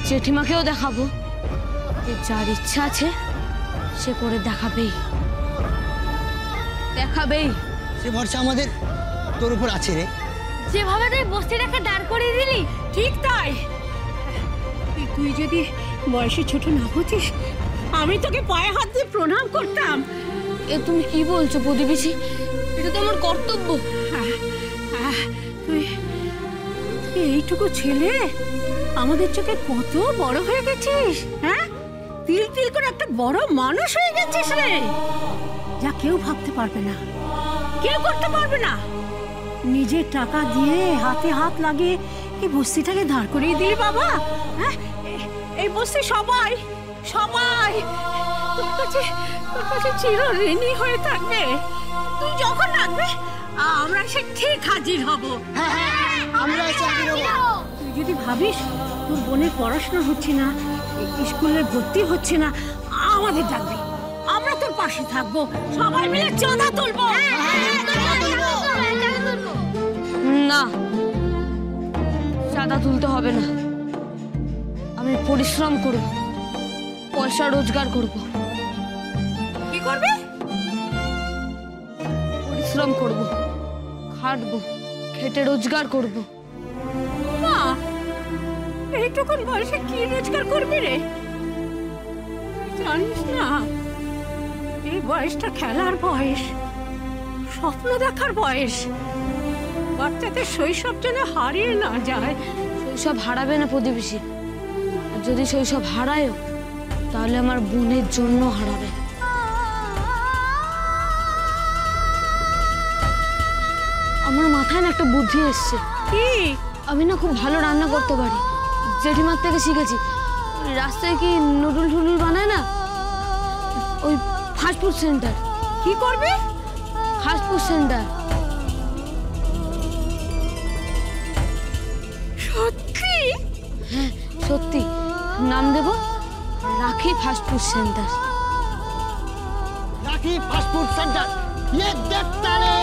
জেঠিমাকেও দেখাবো যে যার ইচ্ছা আছে সে করে দেখাবেই দেখাবেই। সে ভরসা আমাদের তোর উপর আছে রে। যেভাবে তুই বস্তিটাকে দাঁড় করিয়ে দিলি ঠিক তাই। তুই যদি বয়সে ছোট না হতিস আমি তোকে পায়ে হাত দিয়ে প্রণাম করতাম। এ তুমি কি বলছো প্রতিবেশী? এটা তো আমার কর্তব্য। তুই এইটুকু ছেলে আমাদের চোখে কত বড় হয়ে গেছিস। হ্যাঁ, তিল তিল করে একটা বড় মানুষ হয়ে গেছিস রে, যা কেউ ভাবতে পারবে না, কেউ করতে পারবে না। নিজের টাকা দিয়ে হাতে হাত লাগিয়ে এই বস্তিটাকে দাঁড় করিয়ে দিলি বাবা। হ্যাঁ, এই বস্তি সবাই সবাই তোর কাছে চির ঋণী হয়ে থাকবে। তুই যখন ডাকবে আমরা সে ঠিক হাজির হব। তুই যদি ভাবিস তোর বোনের পড়াশোনা হচ্ছে না, স্কুলে ভর্তি হচ্ছে না, আমাদের ডাকবি, আমরা তোর পাশে থাকবো, সবাই মিলে চাঁদা তুলবো। না, চাঁদা তুলতে হবে না। আমি পরিশ্রম করব, পয়সা রোজগার করব। কি করবে? পরিশ্রম করব, খাটবো, খেটে রোজগার করব। মা, এইটুকুন বয়সে কি রোজগার করবি রে? জানিস না এই বয়সটা খেলার বয়স, স্বপ্ন দেখার বয়স। বাচ্চাদের শৈশব যেন হারিয়ে না যায়। শৈশব হারাবে না প্রতিবেশী, আর যদি শৈশব হারায়ও তাহলে আমার বোনের জন্য হারাবে। আমার মাথায় না একটা বুদ্ধি এসছে। কি? আমি না খুব ভালো রান্না করতে পারি, জেঠিমার থেকে শিখেছি। রাস্তায় কি নুডল টুডল বানায় না, ওই ফাস্টফুড সেন্টার। কি করবে? Fast food centre. সত্যি? হ্যাঁ সত্যি, নাম দেব রাখি ফাস্টফুড সেন্টার। রাখি ফাস্টফুড সেন্টার, ये देखता रे।